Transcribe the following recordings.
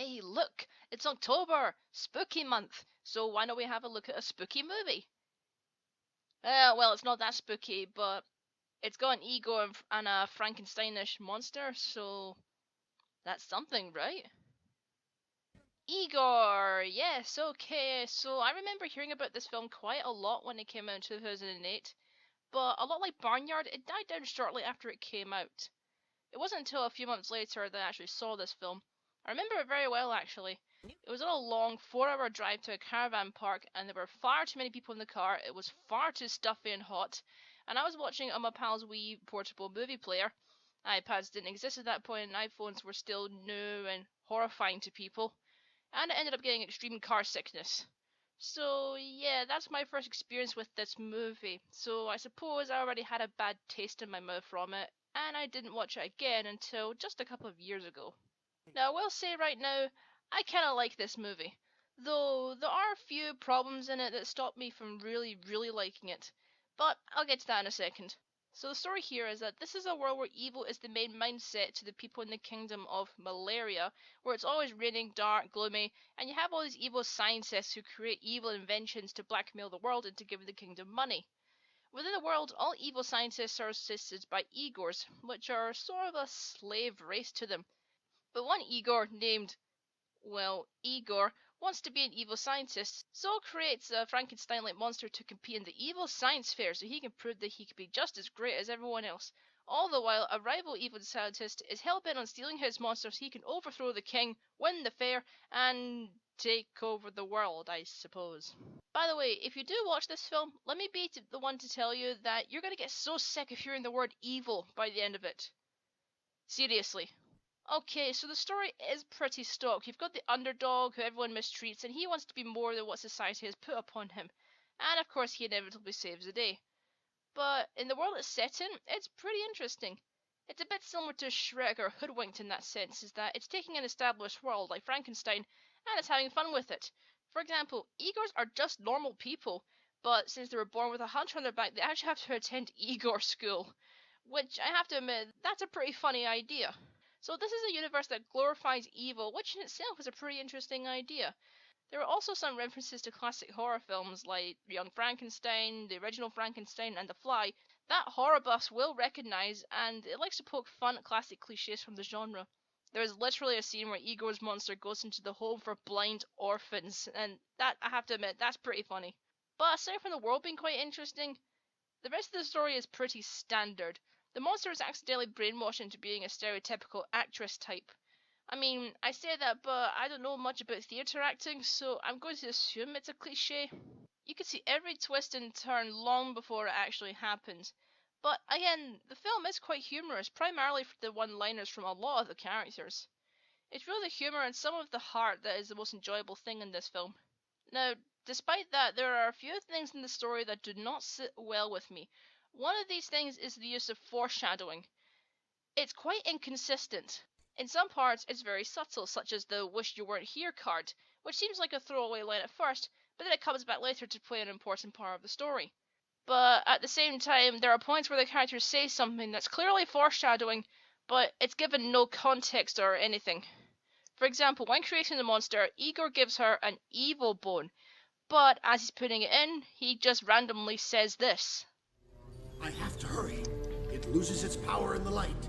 Hey, look, it's October, spooky month, so why don't we have a look at a spooky movie? Well, it's not that spooky, but it's got an Igor and a Frankensteinish monster, so that's something, right? Igor! Yes, okay, so I remember hearing about this film quite a lot when it came out in 2008, but a lot like Barnyard, it died down shortly after it came out. It wasn't until a few months later that I actually saw this film. I remember it very well, actually. It was on a long 4-hour drive to a caravan park, and there were far too many people in the car. It was far too stuffy and hot, and I was watching on my pal's wee portable movie player. iPads didn't exist at that point, and iPhones were still new and horrifying to people, and I ended up getting extreme car sickness. So, yeah, that's my first experience with this movie. So, I suppose I already had a bad taste in my mouth from it, and I didn't watch it again until just a couple of years ago. Now, I will say right now, I kinda like this movie, though there are a few problems in it that stop me from really liking it. But I'll get to that in a second. So the story here is that this is a world where evil is the main mindset to the people in the kingdom of Malaria, where it's always raining, dark, gloomy, and you have all these evil scientists who create evil inventions to blackmail the world into giving the kingdom money. Within the world, all evil scientists are assisted by Igors, which are sort of a slave race to them. But one Igor named, well, Igor, wants to be an evil scientist, so creates a Frankenstein-like monster to compete in the evil science fair so he can prove that he can be just as great as everyone else. All the while, a rival evil scientist is hell-bent on stealing his monster so he can overthrow the king, win the fair, and take over the world, I suppose. By the way, if you do watch this film, let me be the one to tell you that you're gonna get so sick of hearing the word evil by the end of it. Seriously. Okay, so the story is pretty stock. You've got the underdog who everyone mistreats, and he wants to be more than what society has put upon him. And of course, he inevitably saves the day. But in the world it's set in, it's pretty interesting. It's a bit similar to Shrek or Hoodwinked in that sense, is that it's taking an established world like Frankenstein and it's having fun with it. For example, Igors are just normal people, but since they were born with a hunch on their back, they actually have to attend Igor school. Which I have to admit, that's a pretty funny idea. So this is a universe that glorifies evil, which in itself is a pretty interesting idea. There are also some references to classic horror films like Young Frankenstein, the original Frankenstein, and The Fly that horror buffs will recognise, and it likes to poke fun at classic cliches from the genre. There is literally a scene where Igor's monster goes into the home for blind orphans, and that, I have to admit, that's pretty funny. But aside from the world being quite interesting, the rest of the story is pretty standard. The monster is accidentally brainwashed into being a stereotypical actress type. I mean, I say that, but I don't know much about theatre acting, so I'm going to assume it's a cliche. You can see every twist and turn long before it actually happens. But again, the film is quite humorous, primarily for the one-liners from a lot of the characters. It's really the humour and some of the heart that is the most enjoyable thing in this film. Now, despite that, there are a few things in the story that do not sit well with me. One of these things is the use of foreshadowing. It's quite inconsistent. In some parts, it's very subtle, such as the "wish you weren't here" card, which seems like a throwaway line at first, but then it comes back later to play an important part of the story. But at the same time, there are points where the characters say something that's clearly foreshadowing, but it's given no context or anything. For example, when creating the monster, Igor gives her an evil bone, but as he's putting it in, he just randomly says this. I have to hurry. It loses its power in the light.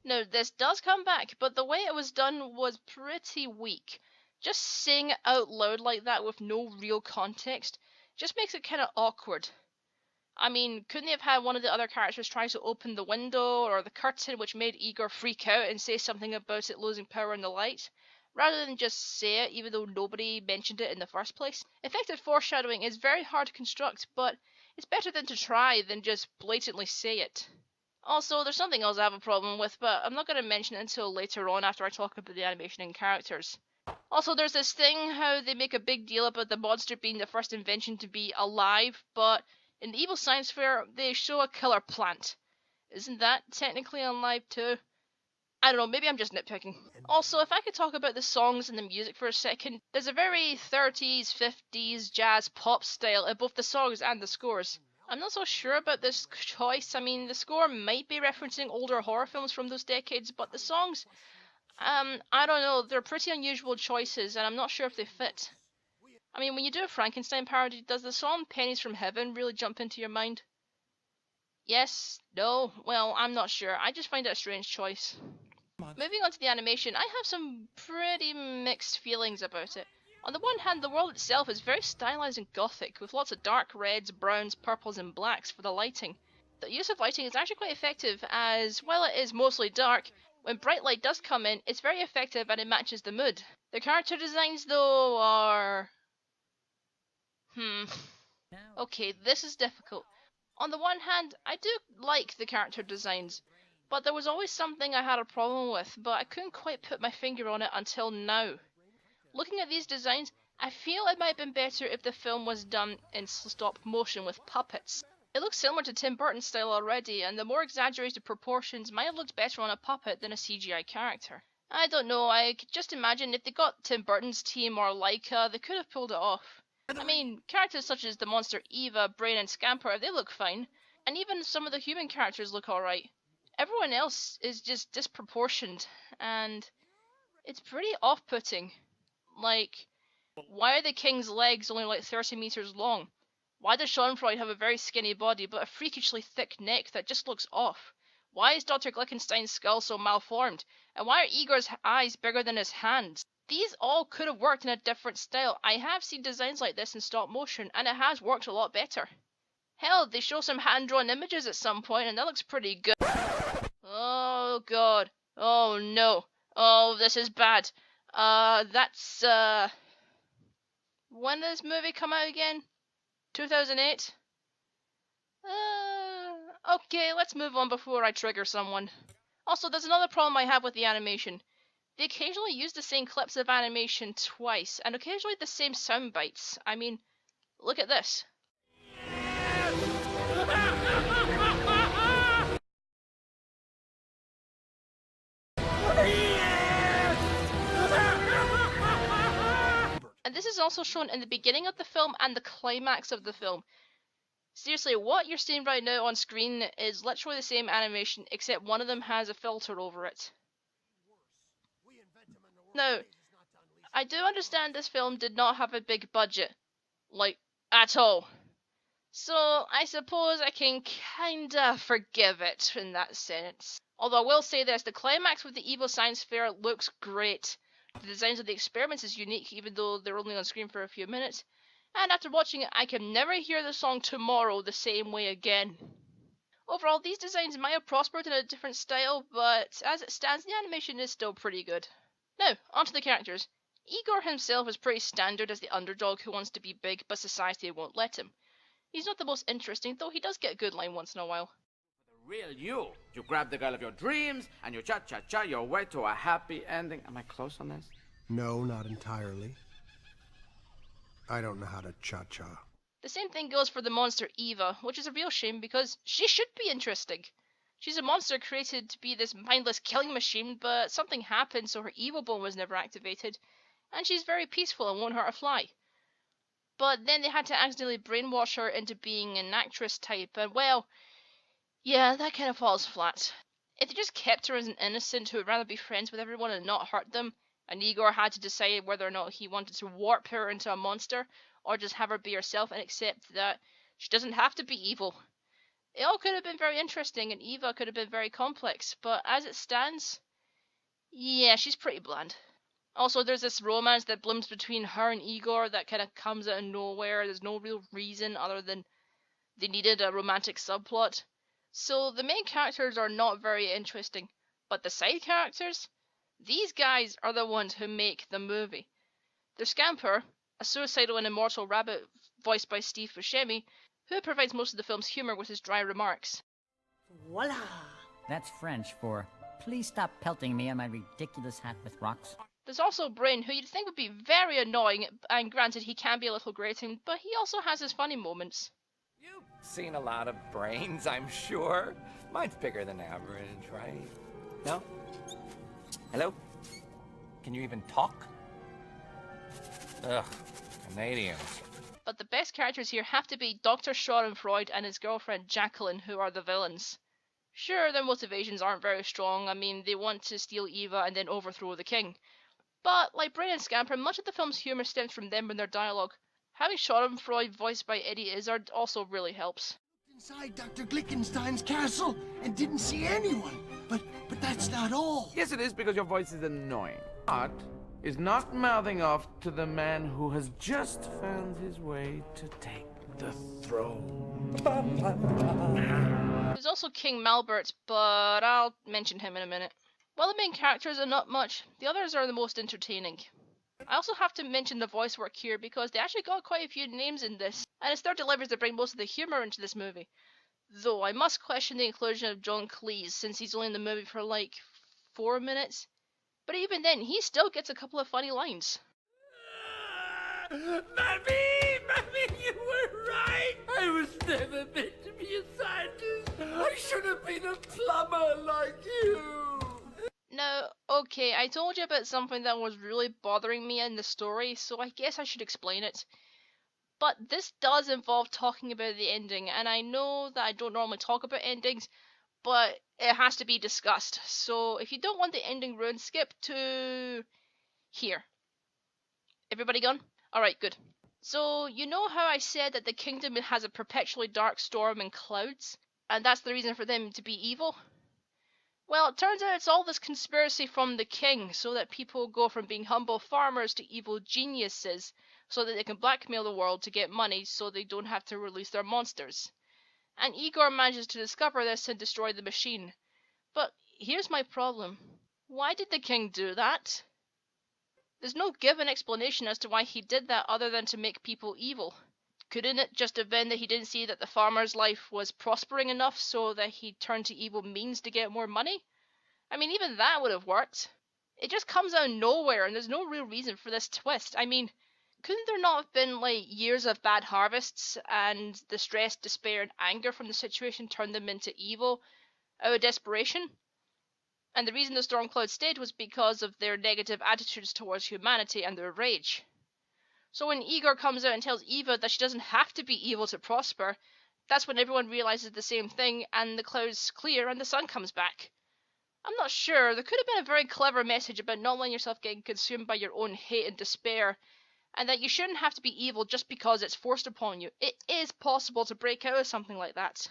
Now, this does come back, but the way it was done was pretty weak. Just saying it out loud like that with no real context just makes it kind of awkward. I mean, couldn't they have had one of the other characters try to open the window or the curtain, which made Igor freak out and say something about it losing power in the light, rather than just say it even though nobody mentioned it in the first place? Effective foreshadowing is very hard to construct, but it's better than to try than just blatantly say it. Also, there's something else I have a problem with, but I'm not going to mention it until later on after I talk about the animation and characters. Also, there's this thing how they make a big deal about the monster being the first invention to be alive, but in the evil science fair, they show a killer plant. Isn't that technically alive too? I don't know, maybe I'm just nitpicking. Also, if I could talk about the songs and the music for a second, there's a very 30s, 50s jazz pop style in both the songs and the scores. I'm not so sure about this choice. I mean, the score might be referencing older horror films from those decades, but the songs, I don't know. They're pretty unusual choices, and I'm not sure if they fit. I mean, when you do a Frankenstein parody, does the song Pennies from Heaven really jump into your mind? Yes? No? Well, I'm not sure. I just find it a strange choice. Moving on to the animation, I have some pretty mixed feelings about it. On the one hand, the world itself is very stylized and gothic, with lots of dark reds, browns, purples, and blacks for the lighting. The use of lighting is actually quite effective, as while it is mostly dark, when bright light does come in, it's very effective and it matches the mood. The character designs, though, are... Okay, this is difficult. On the one hand, I do like the character designs, but there was always something I had a problem with, but I couldn't quite put my finger on it until now. Looking at these designs, I feel it might have been better if the film was done in stop motion with puppets. It looks similar to Tim Burton's style already, and the more exaggerated proportions might have looked better on a puppet than a CGI character. I don't know, I could just imagine if they got Tim Burton's team or Laika, they could have pulled it off. I mean, characters such as the monster Eva, Brain and Scamper, they look fine, and even some of the human characters look alright. Everyone else is just disproportioned, and it's pretty off-putting. Like, why are the king's legs only like 30 meters long? Why does Schadenfreude have a very skinny body but a freakishly thick neck that just looks off? Why is Dr. Glickenstein's skull so malformed? And why are Igor's eyes bigger than his hands? These all could have worked in a different style. I have seen designs like this in stop motion, and it has worked a lot better. Hell, they show some hand-drawn images at some point, and that looks pretty good. Oh god. Oh no. Oh, this is bad. When did this movie come out again? 2008? Okay, let's move on before I trigger someone. Also, there's another problem I have with the animation. They occasionally use the same clips of animation twice, and occasionally the same sound bites. I mean, look at this. And this is also shown in the beginning of the film and the climax of the film. Seriously, what you're seeing right now on screen is literally the same animation, except one of them has a filter over it. Now, I do understand this film did not have a big budget. Like, at all. So, I suppose I can kinda forgive it in that sense. Although I will say this, the climax with the evil science fair looks great. The designs of the experiments is unique, even though they're only on screen for a few minutes. And after watching it, I can never hear the song Tomorrow the same way again. Overall, these designs might have prospered in a different style, but as it stands, the animation is still pretty good. Now, onto the characters. Igor himself is pretty standard as the underdog who wants to be big, but society won't let him. He's not the most interesting, though he does get a good line once in a while. The real you. You grab the girl of your dreams, and you cha-cha-cha your way to a happy ending. Am I close on this? No, not entirely. I don't know how to cha-cha. The same thing goes for the monster Eva, which is a real shame because she should be interesting. She's a monster created to be this mindless killing machine, but something happened so her evil bone was never activated, and she's very peaceful and won't hurt a fly. But then they had to accidentally brainwash her into being an actress type, and well, yeah, that kind of falls flat. If they just kept her as an innocent who would rather be friends with everyone and not hurt them, and Igor had to decide whether or not he wanted to warp her into a monster, or just have her be herself and accept that she doesn't have to be evil. It all could have been very interesting, and Eva could have been very complex, but as it stands, yeah, she's pretty bland. Also, there's this romance that blooms between her and Igor that kind of comes out of nowhere. There's no real reason other than they needed a romantic subplot. So the main characters are not very interesting, but the side characters, these guys are the ones who make the movie. There's Scamper, a suicidal and immortal rabbit voiced by Steve Buscemi, who provides most of the film's humor with his dry remarks. Voila! That's French for, please stop pelting me on my ridiculous hat with rocks. There's also Brain, who you'd think would be very annoying, and granted he can be a little grating, but he also has his funny moments. You've seen a lot of brains, I'm sure. Mine's bigger than average, right? No? Hello? Can you even talk? Ugh, Canadians. But the best characters here have to be Dr. Schadenfreude and his girlfriend Jacqueline, who are the villains. Sure, their motivations aren't very strong. I mean, they want to steal Eva and then overthrow the king. But, like Brain and Scamper, much of the film's humour stems from them and their dialogue. Having Schadenfreude, voiced by Eddie Izzard, also really helps. Inside Dr. Glickenstein's castle and didn't see anyone. But that's not all. Yes, it is, because your voice is annoying. Art is not mouthing off to the man who has just found his way to take the throne. There's also King Malbert, but I'll mention him in a minute. While the main characters are not much, the others are the most entertaining. I also have to mention the voice work here because they actually got quite a few names in this, and it's their deliveries that bring most of the humour into this movie. Though I must question the inclusion of John Cleese since he's only in the movie for like 4 minutes. But even then, he still gets a couple of funny lines. Mommy, you were right. I was never meant to be a scientist. I should have been a plumber like you. Now, okay, I told you about something that was really bothering me in the story, so I guess I should explain it. But this does involve talking about the ending, and I know that I don't normally talk about endings, but it has to be discussed. So if you don't want the ending ruined, skip to here. Everybody gone? Alright, good. So, you know how I said that the kingdom has a perpetually dark storm and clouds, and that's the reason for them to be evil? Well, it turns out it's all this conspiracy from the king, so that people go from being humble farmers to evil geniuses, so that they can blackmail the world to get money so they don't have to release their monsters. And Igor manages to discover this and destroy the machine. But here's my problem. Why did the king do that? There's no given explanation as to why he did that other than to make people evil. Couldn't it just have been that he didn't see that the farmer's life was prospering enough so that he turned to evil means to get more money? I mean, even that would have worked. It just comes out of nowhere and there's no real reason for this twist. I mean, couldn't there not have been like years of bad harvests and the stress, despair and anger from the situation turned them into evil out of desperation? And the reason the storm cloud stayed was because of their negative attitudes towards humanity and their rage. So when Igor comes out and tells Eva that she doesn't have to be evil to prosper, that's when everyone realizes the same thing and the clouds clear and the sun comes back. I'm not sure, there could have been a very clever message about not letting yourself get consumed by your own hate and despair, and that you shouldn't have to be evil just because it's forced upon you. It is possible to break out of something like that.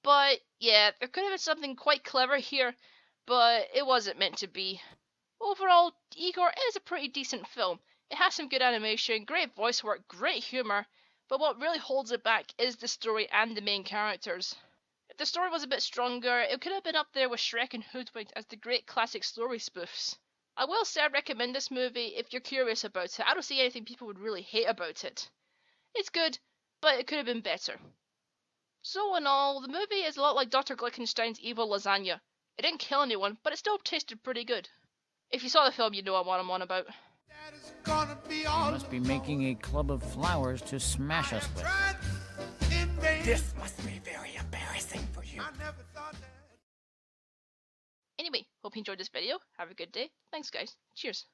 But yeah, there could have been something quite clever here, but it wasn't meant to be. Overall, Igor is a pretty decent film. It has some good animation, great voice work, great humour, but what really holds it back is the story and the main characters. If the story was a bit stronger, it could have been up there with Shrek and Hoodwinked as the great classic story spoofs. I will say I recommend this movie if you're curious about it. I don't see anything people would really hate about it. It's good, but it could have been better. So in all, the movie is a lot like Dr. Glickenstein's evil lasagna. It didn't kill anyone, but it still tasted pretty good. If you saw the film, you know what I'm on about. You must be making a club of flowers to smash us with. This must be very embarrassing for you. Anyway, hope you enjoyed this video. Have a good day. Thanks guys. Cheers.